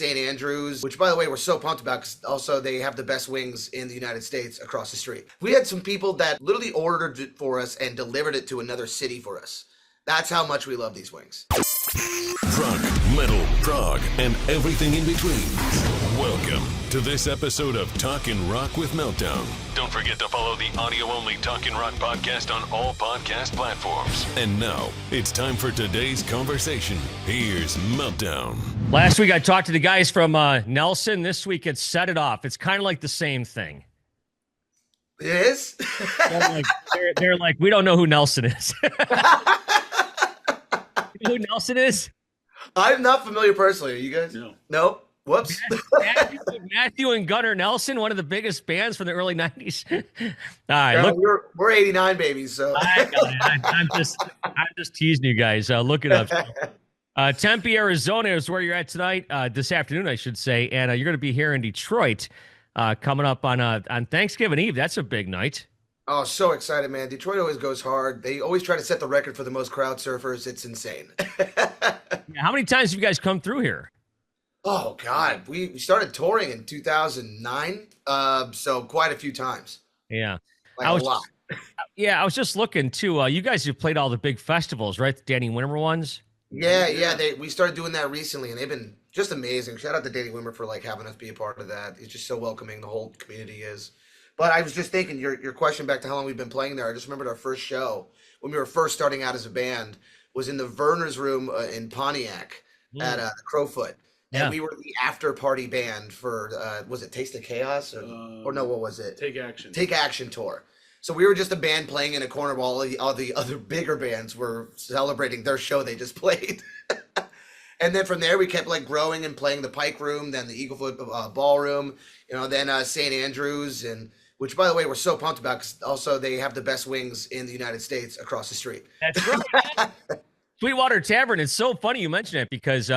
St. Andrews, which, by the way, we're so pumped about because also they have the best wings in the United States across the street. We had some people that literally ordered it for us and delivered it to another city for us. That's how much we love these wings. Rock, metal, prog, and everything in between. Welcome to this episode of Talkin Rock with Meltdown. Don't forget to follow the audio-only Talkin Rock podcast on all podcast platforms. And now, it's time for today's conversation. Here's Meltdown. Last week, I talked to the guys from Nelson. This week, it's Set It Off. It's kind of like the same thing. It is? they're like, we don't know who Nelson is. You know who Nelson is? I'm not familiar personally. Are you guys? No. Nope. Whoops. Matthew and Gunnar Nelson, one of the biggest bands from the early 90s. All right, Yeah, look. we're 89 babies, so. I'm just teasing you guys. Look it up. Tempe, Arizona is where you're at tonight, this afternoon, I should say. And you're going to be here in Detroit coming up on Thanksgiving Eve. That's a big night. Oh, so excited, man. Detroit always goes hard. They always try to set the record for the most crowd surfers. It's insane. How many times have you guys come through here? Oh, God. We started touring in 2009, so quite a few times. Yeah. Like a lot. I was just looking, too. You guys have played all the big festivals, right? The Danny Wimmer ones? Yeah. We started doing that recently, and they've been just amazing. Shout out to Danny Wimmer for having us be a part of that. He's just so welcoming. The whole community is. But I was just thinking, your question back to how long we've been playing there. I just remembered our first show when we were first starting out as a band was in the Verner's room in Pontiac at the Crowfoot. And we were the after party band for, was it Taste of Chaos? Or no, what was it? Take Action. Take Action tour. So we were just a band playing in a corner while all the other bigger bands were celebrating their show they just played. And then from there, we kept growing and playing the Pike Room, then the Eaglefoot Ballroom, then St. Andrews, and which, by the way, we're so pumped about because also they have the best wings in the United States across the street. That's right. Sweetwater Tavern. It's so funny you mention it because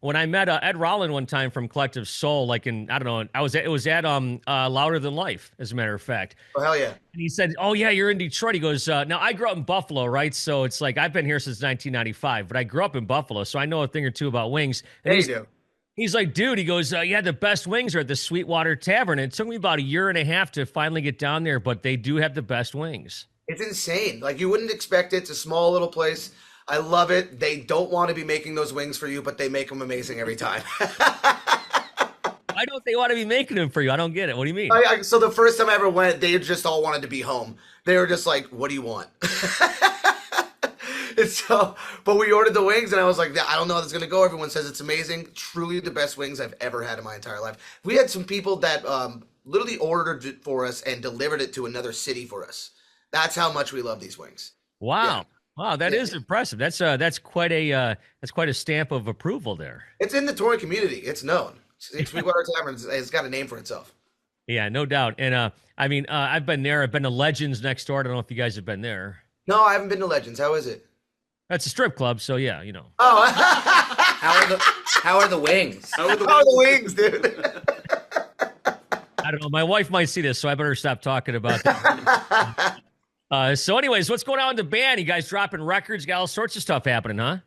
when I met Ed Rollin one time from Collective Soul, it was at Louder Than Life, as a matter of fact. Oh, hell yeah. And he said, oh, yeah, you're in Detroit. He goes, now I grew up in Buffalo, right? So it's I've been here since 1995, but I grew up in Buffalo, so I know a thing or two about wings. And you do. He's like, dude, he goes, yeah, the best wings are at the Sweetwater Tavern. And it took me about a year and a half to finally get down there, but they do have the best wings. It's insane. You wouldn't expect it. It's a small little place. I love it. They don't want to be making those wings for you, but they make them amazing every time. Why don't they want to be making them for you? I don't get it. What do you mean? So the first time I ever went, they just all wanted to be home. They were just like, what do you want? But we ordered the wings, and I was like, I don't know how this is going to go. Everyone says it's amazing. Truly the best wings I've ever had in my entire life. We had some people that literally ordered it for us and delivered it to another city for us. That's how much we love these wings. Wow. Yeah. Wow, that is impressive. That's quite a stamp of approval there. It's in the touring community. It's known. Sweetwater Tavern has got a name for itself. Yeah, no doubt. And I've been there. I've been to Legends next door. I don't know if you guys have been there. No, I haven't been to Legends. How is it? That's a strip club, so yeah, Oh, How are the wings? how are the wings, dude? I don't know. My wife might see this, so I better stop talking about that. So anyways, what's going on in the band? You guys dropping records, got all sorts of stuff happening, huh?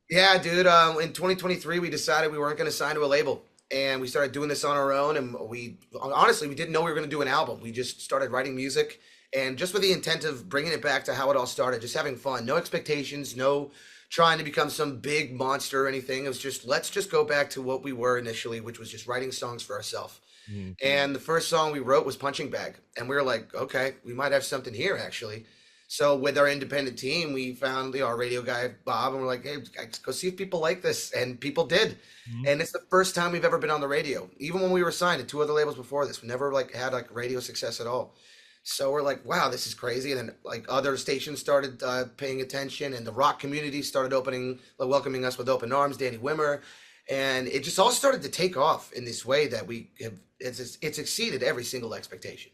Yeah, dude. In 2023, we decided we weren't going to sign to a label, and we started doing this on our own. And we didn't know we were going to do an album. We just started writing music, and just with the intent of bringing it back to how it all started, just having fun, no expectations, no trying to become some big monster or anything. It was just let's just go back to what we were initially, which was just writing songs for ourselves. Mm-hmm. And the first song we wrote was Punching Bag. And we were like, okay, we might have something here, actually. So with our independent team, we found our radio guy, Bob, and we're like, hey, go see if people like this. And people did. Mm-hmm. And it's the first time we've ever been on the radio. Even when we were signed to 2 other labels before this, we never had radio success at all. So we're like, wow, this is crazy. And then other stations started paying attention, and the rock community started welcoming us with open arms, Danny Wimmer. And it just all started to take off in this way that it's exceeded every single expectation.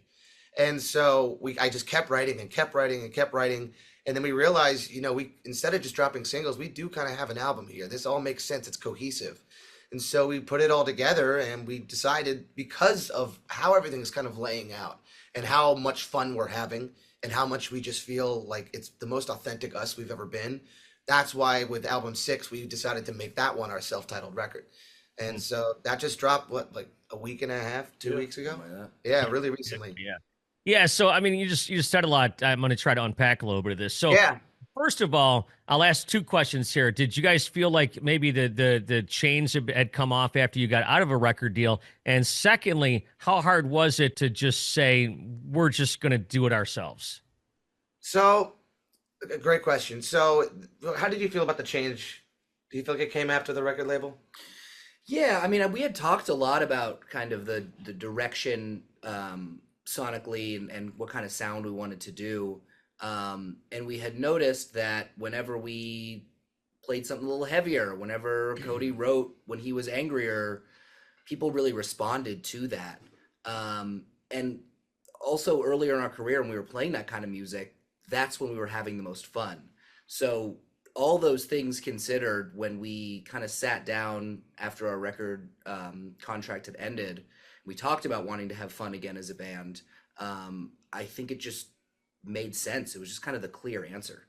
And so I just kept writing and kept writing and kept writing. And then we realized, we instead of just dropping singles, we do kind of have an album here. This all makes sense. It's cohesive. And so we put it all together, and we decided, because of how everything is kind of laying out and how much fun we're having and how much we just feel like it's the most authentic us we've ever been. That's why with album 6, we decided to make that one our self-titled record. And so that just dropped like a week and a half, 2 weeks ago. Yeah, really recently. Yeah. So, I mean, you just said a lot. I'm going to try to unpack a little bit of this. So, Yeah. first of all, I'll ask two questions here. Did you guys feel like maybe the chains had come off after you got out of a record deal? And secondly, how hard was it to just say, we're just going to do it ourselves? So, a great question. So, how did you feel about the change? Do you feel like it came after the record label? Yeah, I mean, we had talked a lot about kind of the direction sonically and what kind of sound we wanted to do. And we had noticed that whenever we played something a little heavier, whenever Cody wrote when he was angrier, people really responded to that. And also earlier in our career, when we were playing that kind of music, that's when we were having the most fun. So all those things considered, when we kind of sat down after our record contract had ended, we talked about wanting to have fun again as a band. I think it just made sense. It was just kind of the clear answer.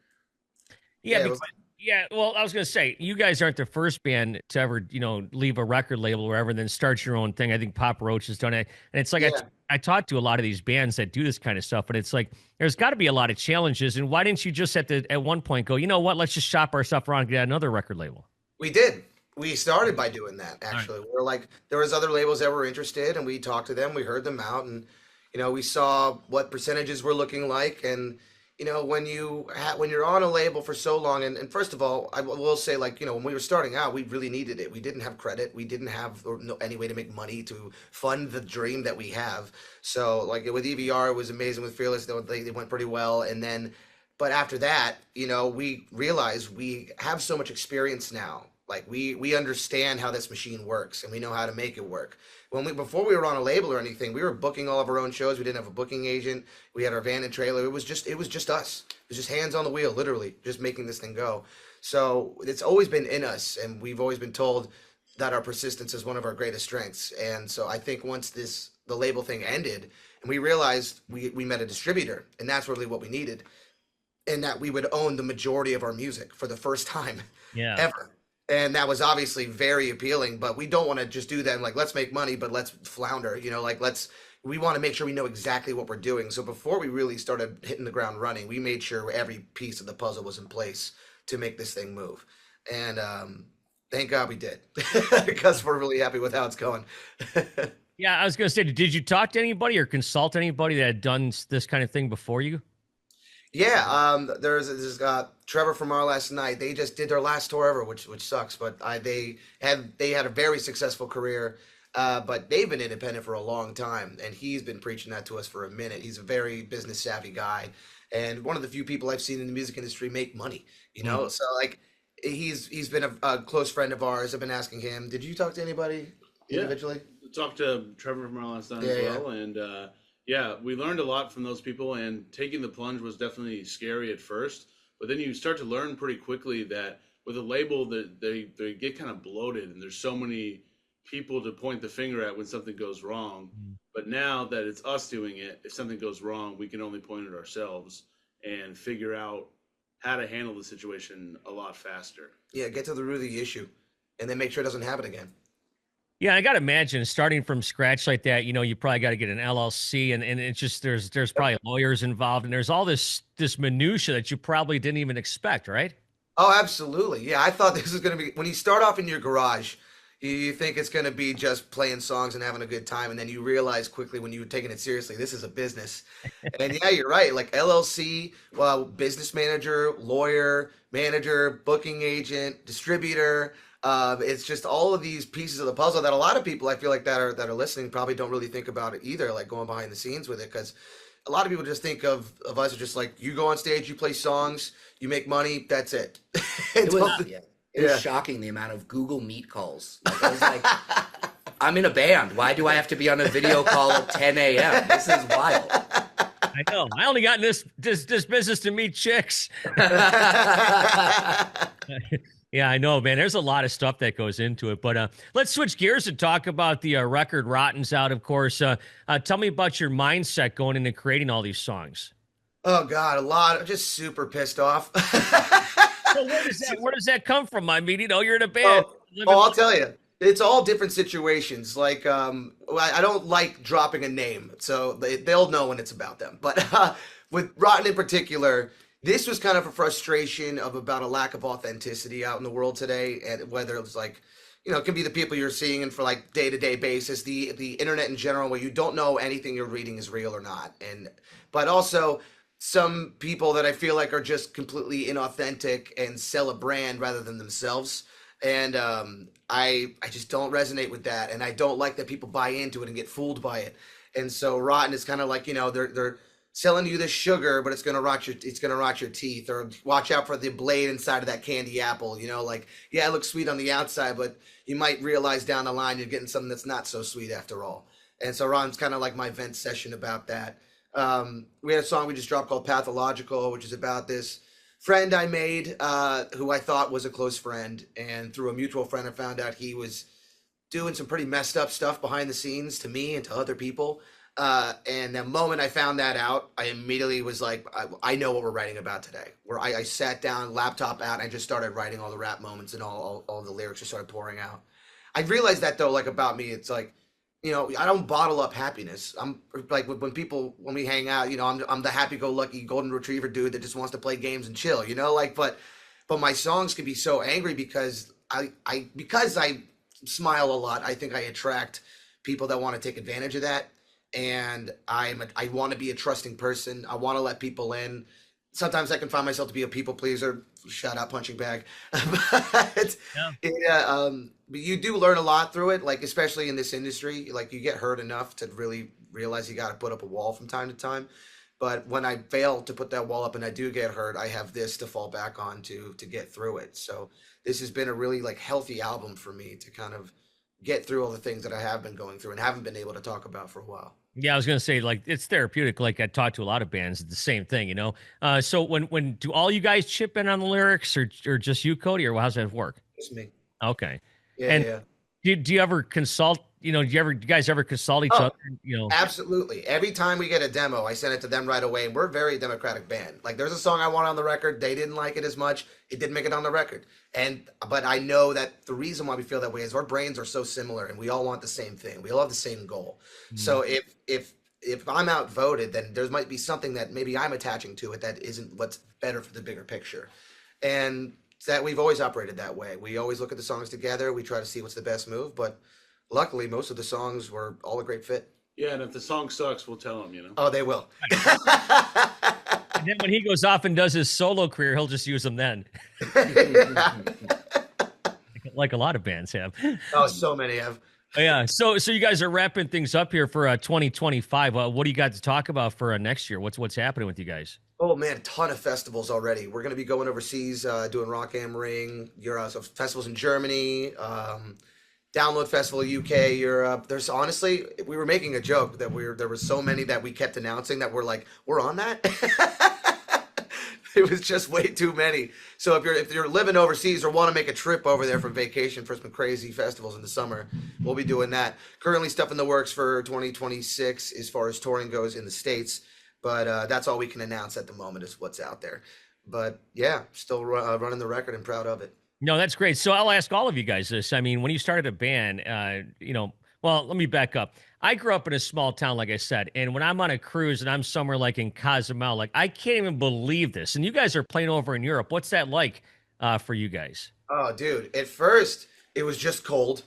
Yeah, well, I was going to say, you guys aren't the first band to ever, leave a record label or whatever and then start your own thing. I think Papa Roach has done it. And it's like, I talked to a lot of these bands that do this kind of stuff, but it's like, there's got to be a lot of challenges. And why didn't you just at one point go, you know what, let's just shop our stuff around and get another record label? We did. We started by doing that, actually. We're like, there was other labels that were interested, and we talked to them, we heard them out, and, we saw what percentages were looking like. And, when you're on a label for so long, and first of all, I will say, like, when we were starting out, we really needed it. We didn't have credit. We didn't have any way to make money to fund the dream that we have. So, like, with EVR, it was amazing. With Fearless, they went pretty well. And then, but after that, we realized we have so much experience now. Like, we understand how this machine works, and we know how to make it work. Before we were on a label or anything, we were booking all of our own shows. We didn't have a booking agent. We had our van and trailer. It was just us. It was just hands on the wheel, literally, just making this thing go. So it's always been in us, and we've always been told that our persistence is one of our greatest strengths. And so I think once the label thing ended, and we realized we met a distributor, and that's really what we needed, and that we would own the majority of our music for the first time ever. And that was obviously very appealing, but we don't want to just do that and like, let's make money, but let's flounder, we want to make sure we know exactly what we're doing. So before we really started hitting the ground running, we made sure every piece of the puzzle was in place to make this thing move. And thank God we did, because we're really happy with how it's going. Yeah, I was going to say, did you talk to anybody or consult anybody that had done this kind of thing before you? Yeah, there's Trevor from Our Last Night. They just did their last tour ever, which sucks. But they had a very successful career, but they've been independent for a long time, and he's been preaching that to us for a minute. He's a very business savvy guy, and one of the few people I've seen in the music industry make money. So like he's been a close friend of ours. I've been asking him. Did you talk to anybody individually? Talked to Trevor from Our Last Night as well, and. Yeah, we learned a lot from those people, and taking the plunge was definitely scary at first. But then you start to learn pretty quickly that with a label, that they get kind of bloated, and there's so many people to point the finger at when something goes wrong. But now that it's us doing it, if something goes wrong, we can only point at ourselves and figure out how to handle the situation a lot faster. Yeah, get to the root of the issue, and then make sure it doesn't happen again. Yeah, I got to imagine starting from scratch like that, you probably got to get an LLC and it's just, there's probably lawyers involved and there's all this minutia that you probably didn't even expect, right? Oh, absolutely. Yeah, I thought this was going to be, when you start off in your garage, you think it's going to be just playing songs and having a good time. And then you realize quickly when you're taking it seriously, this is a business. And yeah, you're right. Like LLC, well, business manager, lawyer, manager, booking agent, distributor. It's just all of these pieces of the puzzle that a lot of people I feel like that are listening probably don't really think about it either, like going behind the scenes with it, because a lot of people just think of us as just like, you go on stage, you play songs, you make money, that's it. It was shocking the amount of Google Meet calls. Like, I was like, I'm in a band. Why do I have to be on a video call at 10 a.m.? This is wild. I know. I only got in this business to meet chicks. Yeah, I know, man. There's a lot of stuff that goes into it. But let's switch gears and talk about the record Rotten's Out, of course. Tell me about your mindset going into creating all these songs. Oh, God, a lot. I'm just super pissed off. So where does that come from? I mean, you're in a band. I'll tell you. It's all different situations. Like, I don't like dropping a name, so they'll know when it's about them. But with Rotten in particular, this was kind of a frustration of about a lack of authenticity out in the world today, and whether it was like, it can be the people you're seeing and for like day-to-day basis, the internet in general, where you don't know anything you're reading is real or not, but also some people that I feel like are just completely inauthentic and sell a brand rather than themselves. And I just don't resonate with that, and I don't like that people buy into it and get fooled by it. And so Rotten is kind of like, they're selling you this sugar, but it's gonna rot your teeth, or watch out for the blade inside of that candy apple. Like, yeah, it looks sweet on the outside, but you might realize down the line you're getting something that's not so sweet after all. And so Rotten's kind of like my vent session about that. We had a song we just dropped called Pathological, which is about this friend I made, who I thought was a close friend, and through a mutual friend I found out he was doing some pretty messed up stuff behind the scenes to me and to other people. And the moment I found that out, I immediately was like, I know what we're writing about today. Where I sat down, laptop out, and I just started writing all the rap moments, and all the lyrics just started pouring out. I realized that though, like about me, it's like, I don't bottle up happiness. I'm like, when we hang out, I'm the happy-go-lucky golden retriever dude that just wants to play games and chill, but my songs can be so angry because I smile a lot. I think I attract people that want to take advantage of that. And I want to be a trusting person. I want to let people in. Sometimes I can find myself to be a people pleaser. Shout out punching bag. But you do learn a lot through it, like especially in this industry. Like you get hurt enough to really realize you got to put up a wall from time to time. But when I fail to put that wall up and I do get hurt, I have this to fall back on to get through it. So this has been a really like healthy album for me to kind of get through all the things that I have been going through and haven't been able to talk about for a while. Yeah, I was gonna say, like, it's therapeutic. Like I talked to a lot of bands, it's the same thing, So when do all you guys chip in on the lyrics, or just you, Cody, or how's that work? It's me. Okay. Yeah, and yeah. Do you ever consult? Do you guys ever consult each other? Absolutely. Every time we get a demo, I send it to them right away. And we're a very democratic band. Like there's a song I want on the record. They didn't like it as much. It didn't make it on the record. But I know that the reason why we feel that way is our brains are so similar and we all want the same thing. We all have the same goal. Mm-hmm. So if I'm outvoted, then there might be something that maybe I'm attaching to it that isn't what's better for the bigger picture. And that we've always operated that way. We always look at the songs together. We try to see what's the best move, but luckily, most of the songs were all a great fit. Yeah, and if the song sucks, we'll tell him, Oh, they will. And then when he goes off and does his solo career, he'll just use them then. Like a lot of bands have. Oh, so many have. Yeah. So you guys are wrapping things up here for 2025. What do you got to talk about for next year? What's happening with you guys? Oh man, a ton of festivals already. We're going to be going overseas, doing Rock am Ring, so festivals in Germany, Download Festival UK, Europe. There's honestly, we were making a joke that there were so many that we kept announcing that we're on that. It was just way too many. So if you're living overseas or want to make a trip over there for vacation for some crazy festivals in the summer, we'll be doing that. Currently stuff in the works for 2026 as far as touring goes in the States, but that's all we can announce at the moment is what's out there. But yeah, still running the record and proud of it. No, that's great. So I'll ask all of you guys this. I mean, when you started a band, well, let me back up. I grew up in a small town, like I said, and when I'm on a cruise and I'm somewhere like in Cozumel, like I can't even believe this. And you guys are playing over in Europe. What's that like for you guys? Oh, dude. At first, it was just cold.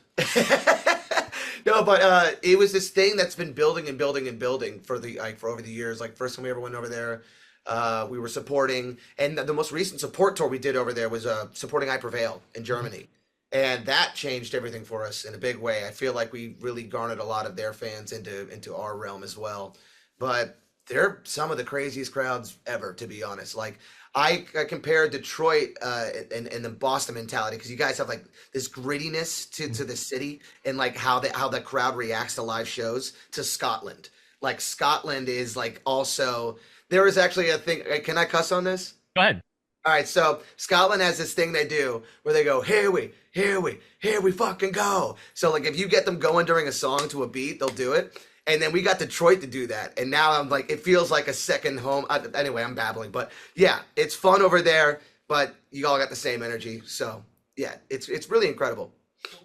No, but it was this thing that's been building and building and building for over the years. Like first time we ever went over there, we were supporting, and the most recent support tour we did over there was supporting I Prevail in Germany. And that changed everything for us in a big way. I feel like we really garnered a lot of their fans into our realm as well. But they're some of the craziest crowds ever, to be honest. Like I compared Detroit and the Boston mentality, because you guys have like this grittiness to the city and like how the crowd reacts to live shows, to Scotland. Like Scotland is like also, there is actually a thing. Can I cuss on this? Go ahead. All right, so Scotland has this thing they do where they go, here we fucking go. So like if you get them going during a song to a beat, they'll do it. And then we got Detroit to do that. And now I'm like, it feels like a second home. Anyway, I'm babbling. But yeah, it's fun over there, but you all got the same energy. So yeah, it's really incredible.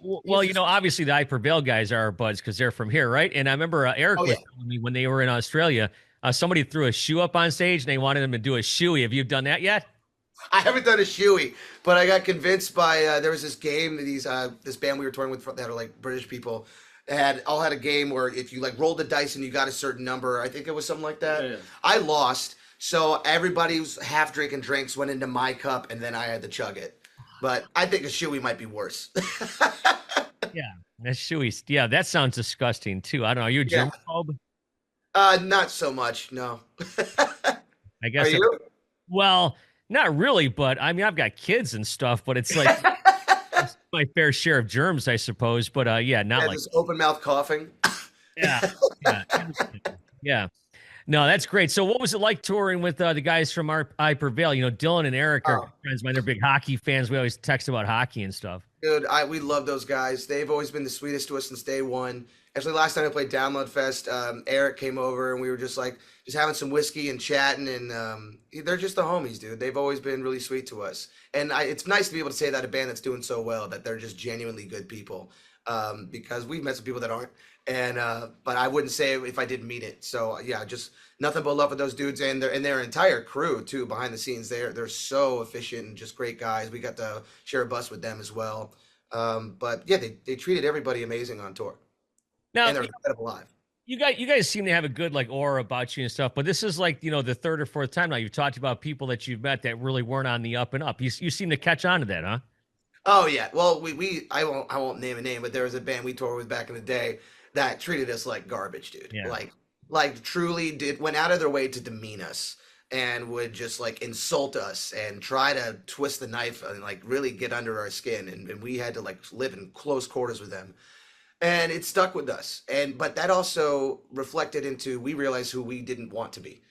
Well, obviously the I Prevail guys are our buds because they're from here, right? And I remember Eric was telling me when they were in Australia, somebody threw a shoe up on stage and they wanted them to do a shoey. Have you done that yet? I haven't done a shoey, but I got convinced by there was this game that this band we were touring with that are like British people. They had a game where if you like rolled the dice and you got a certain number, I think it was something like that. Yeah. I lost, so everybody was half drinking drinks went into my cup, and then I had to chug it. But I think a shoey might be worse. Yeah, a shoey. Yeah, that sounds disgusting too. I don't know. Are you a germaphobe? Not so much. No. I guess. Are you? Well, not really, but I mean, I've got kids and stuff, but it's like it's my fair share of germs, I suppose. But not like this open mouth coughing. Yeah. Yeah. No, that's great. So what was it like touring with the guys from I Prevail? Dylan and Eric are friends of mine. They're big hockey fans. We always text about hockey and stuff. Dude, we love those guys. They've always been the sweetest to us since day one. Actually, last time I played Download Fest, Eric came over and we were just having some whiskey and chatting, and they're just the homies, dude. They've always been really sweet to us. And it's nice to be able to say that a band that's doing so well, that they're just genuinely good people, because we've met some people that aren't. And but I wouldn't say if I didn't meet it. So yeah, just nothing but love with those dudes and their entire crew too behind the scenes. They're so efficient and just great guys. We got to share a bus with them as well. But yeah, they treated everybody amazing on tour. Now, and they're incredible live. You guys seem to have a good aura about you and stuff, but this is the third or fourth time now you've talked about people that you've met that really weren't on the up and up. You seem to catch on to that, huh? Oh yeah. Well, I won't name a name, but there was a band we toured with back in the day that treated us like garbage, dude. Yeah. Like truly went out of their way to demean us and would just insult us and try to twist the knife and really get under our skin, and we had to live in close quarters with them. And it stuck with us. But that also reflected into, we realized who we didn't want to be.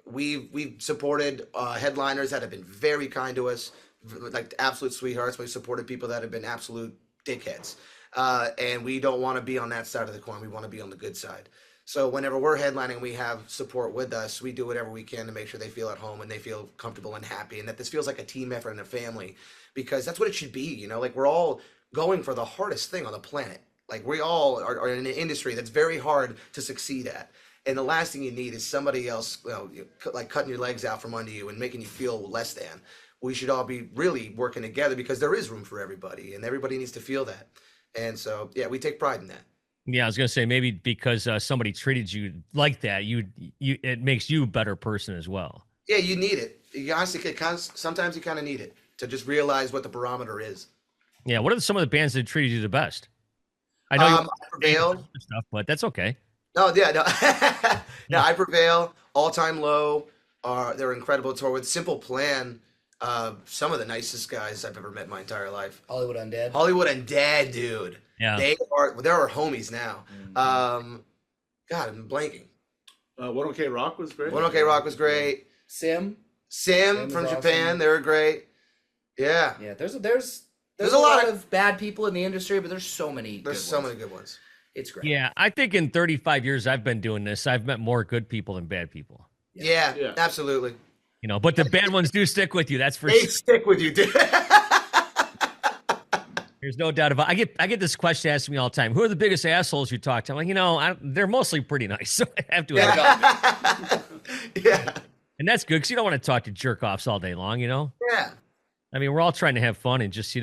We've supported headliners that have been very kind to us, absolute sweethearts. We've supported people that have been absolute dickheads. And we don't want to be on that side of the coin. We want to be on the good side. So whenever we're headlining, we have support with us. We do whatever we can to make sure they feel at home and they feel comfortable and happy, and that this feels like a team effort and a family, because that's what it should be. We're all going for the hardest thing on the planet. We all are in an industry that's very hard to succeed at. And the last thing you need is somebody else, cutting your legs out from under you and making you feel less than. We should all be really working together, because there is room for everybody, and everybody needs to feel that. And so, yeah, we take pride in that. Yeah, I was gonna say maybe because somebody treated you like that, it makes you a better person as well. Yeah, you need it. You honestly, sometimes you kind of need it to just realize what the barometer is. Yeah, what are some of the bands that treated you the best? I know I Prevail stuff, but that's okay. No, yeah, no, no. I Prevail, All Time Low. They're incredible to tour with. Simple Plan. Some of the nicest guys I've ever met in my entire life. Hollywood Undead, dude. Yeah, they're our homies now. God, I'm blanking. 1OK Rock was great. 1OK Rock was great. Sim from Japan, awesome. They were great. Yeah. Yeah, there's a lot of bad people in the industry, but there's so many. Many good ones. It's great. Yeah, I think in 35 years I've been doing this, I've met more good people than bad people. Yeah. Absolutely. But the bad ones do stick with you. That's for sure. They stick with you, dude. There's no doubt about it. I get this question asked me all the time. Who are the biggest assholes you talk to? I'm like, they're mostly pretty nice. So I have to. Yeah. And that's good, because you don't want to talk to jerk offs all day long, Yeah. I mean, we're all trying to have fun and just,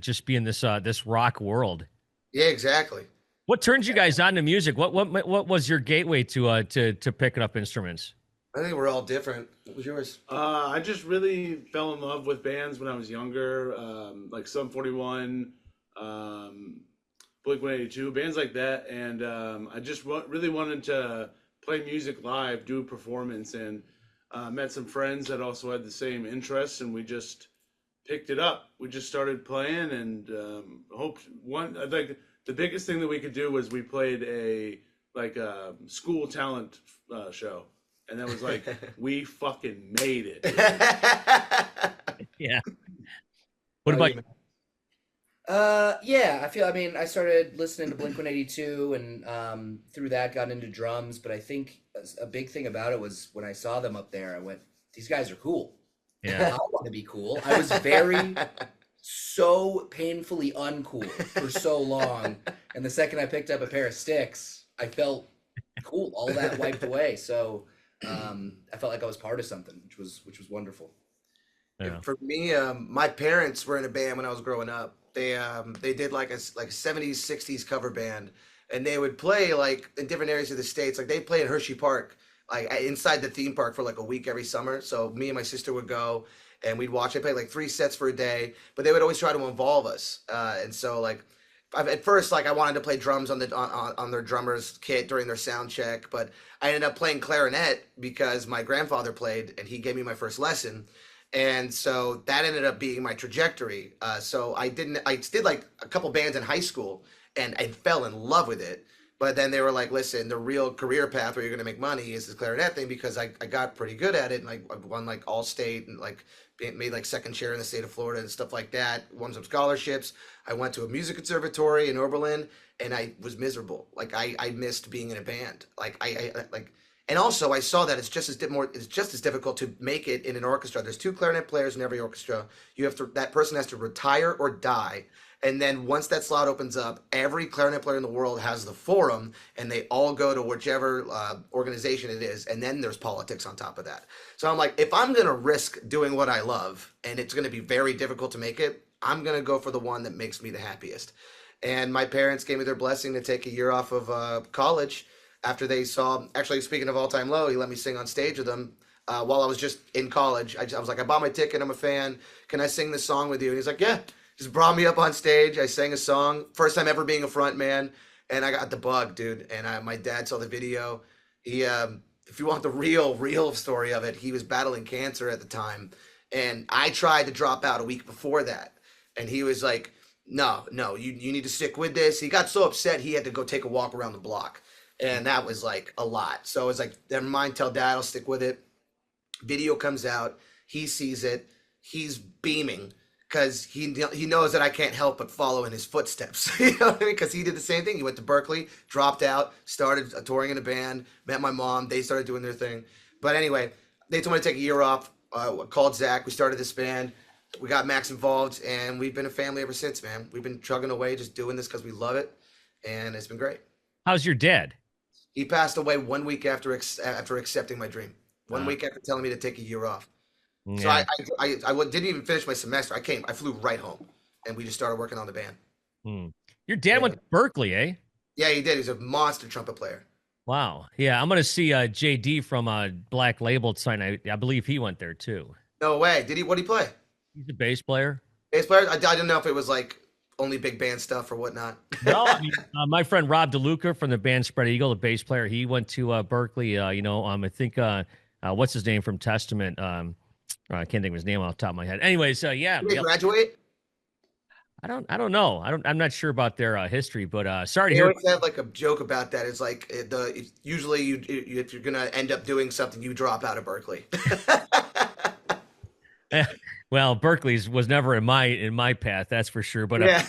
just be in this rock world. Yeah, exactly. What turns you guys on to music? What was your gateway to picking up instruments? I think we're all different. What was yours? I just really fell in love with bands when I was younger, like Sum 41, Blink-182, bands like that. And I just really wanted to play music live, do a performance, and met some friends that also had the same interests, and we just picked it up. We just started playing, and the biggest thing that we could do was we played a school talent show, and that was we fucking made it. Yeah. What about you? Yeah, I started listening to Blink-182, and through that got into drums, but I think a big thing about it was when I saw them up there, I went, these guys are cool. Yeah. I want to be cool. I was very so painfully uncool for so long. And the second I picked up a pair of sticks, I felt cool. All that wiped away. So I felt like I was part of something, which was wonderful. Yeah. For me, my parents were in a band when I was growing up. They did like a 70s 60s cover band, and they would play like in different areas of the states. Like they'd play in Hershey Park, like inside the theme park for like a week every summer. So me and my sister would go and we'd watch. They play like 3 sets for a day, but they would always try to involve us. And so like at first, like I wanted to play drums on their drummer's kit during their sound check, but I ended up playing clarinet because my grandfather played and he gave me my first lesson. And so that ended up being my trajectory. So I did like a couple bands in high school and I fell in love with it. But then they were like, listen, the real career path where you're going to make money is this clarinet thing, because I got pretty good at it. And like I won like all state and like made like second chair in the state of Florida and stuff like that. Won some scholarships. I went to a music conservatory in Oberlin and I was miserable. Like I missed being in a band. And also, I saw that it's just as difficult to make it in an orchestra. There's 2 clarinet players in every orchestra. That person has to retire or die. And then once that slot opens up, every clarinet player in the world has the forum, and they all go to whichever organization it is. And then there's politics on top of that. So I'm like, if I'm going to risk doing what I love, and it's going to be very difficult to make it, I'm going to go for the one that makes me the happiest. And my parents gave me their blessing to take a year off of college. After they saw, actually, speaking of All Time Low, he let me sing on stage with them while I was just in college. I was like, I bought my ticket. I'm a fan. Can I sing this song with you? And he's like, yeah. Just brought me up on stage. I sang a song. First time ever being a front man. And I got the bug, dude. And my dad saw the video. He, if you want the real story of it, he was battling cancer at the time. And I tried to drop out a week before that. And he was like, no, you need to stick with this. He got so upset he had to go take a walk around the block. And that was like a lot. So it's like, never mind, tell dad I'll stick with it. Video comes out. He sees it. He's beaming because he knows that I can't help but follow in his footsteps. You know what I mean? Because he did the same thing. He went to Berkeley, dropped out, started touring in a band, met my mom. They started doing their thing. But anyway, they told me to take a year off. Called Zach. We started this band. We got Max involved, and we've been a family ever since, man. We've been chugging away, just doing this because we love it, and it's been great. How's your dad? He passed away 1 week after accepting my dream. 1 week after telling me to take a year off. Yeah. So I didn't even finish my semester. I flew right home, and we just started working on the band. Your dad went to Berkeley, eh? Yeah, he did. He's a monster trumpet player. Wow. Yeah, I'm going to see JD from Black Label tonight. I believe he went there too. No way. Did he? What did he play? He's a bass player. Bass player? I didn't know if it was like only big band stuff or whatnot. No, I mean, my friend Rob DeLuca from the band Spread Eagle, the bass player, he went to Berkeley. I think what's his name from Testament? I can't think of his name off the top of my head. Anyways, yeah. Did he graduate? I don't know. I'm not sure about their history, but sorry to They hear. always have like a joke about that. It's like usually if you're gonna end up doing something, you drop out of Berkeley. Well, Berkeley's was never in my path, that's for sure. But yeah.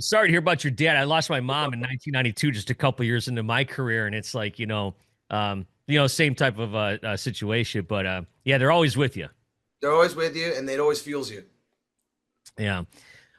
Sorry to hear about your dad. I lost my mom in 1992, just a couple years into my career, and it's like same type of situation. But yeah, they're always with you. They're always with you, and it always fuels you. Yeah.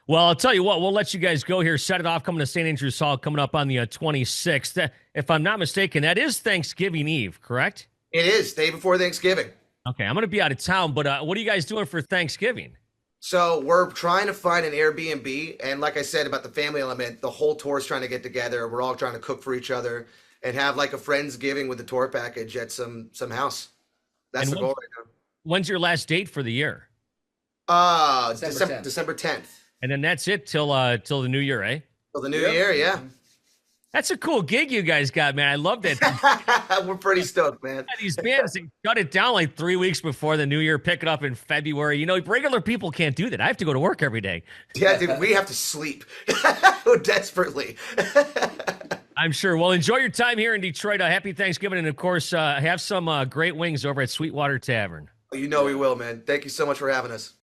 Well, I'll tell you what, we'll let you guys go here. Set it off coming to St. Andrews Hall coming up on the 26th. If I'm not mistaken, that is Thanksgiving Eve, correct? It is, day before Thanksgiving. Okay, I'm going to be out of town, but what are you guys doing for Thanksgiving? So we're trying to find an Airbnb. And like I said about the family element, the whole tour is trying to get together. We're all trying to cook for each other and have like a Friendsgiving with the tour package at some house. That's the goal right now. When's your last date for the year? December 10th. And then that's it till the new year, eh? Till the new year, yeah. That's a cool gig you guys got, man. I love that. We're pretty stoked, man. These bands, they shut it down like 3 weeks before the new year, pick it up in February. Regular people can't do that. I have to go to work every day. Yeah, dude, we have to sleep desperately. I'm sure. Well, enjoy your time here in Detroit. Happy Thanksgiving. And, of course, have some great wings over at Sweetwater Tavern. You know we will, man. Thank you so much for having us.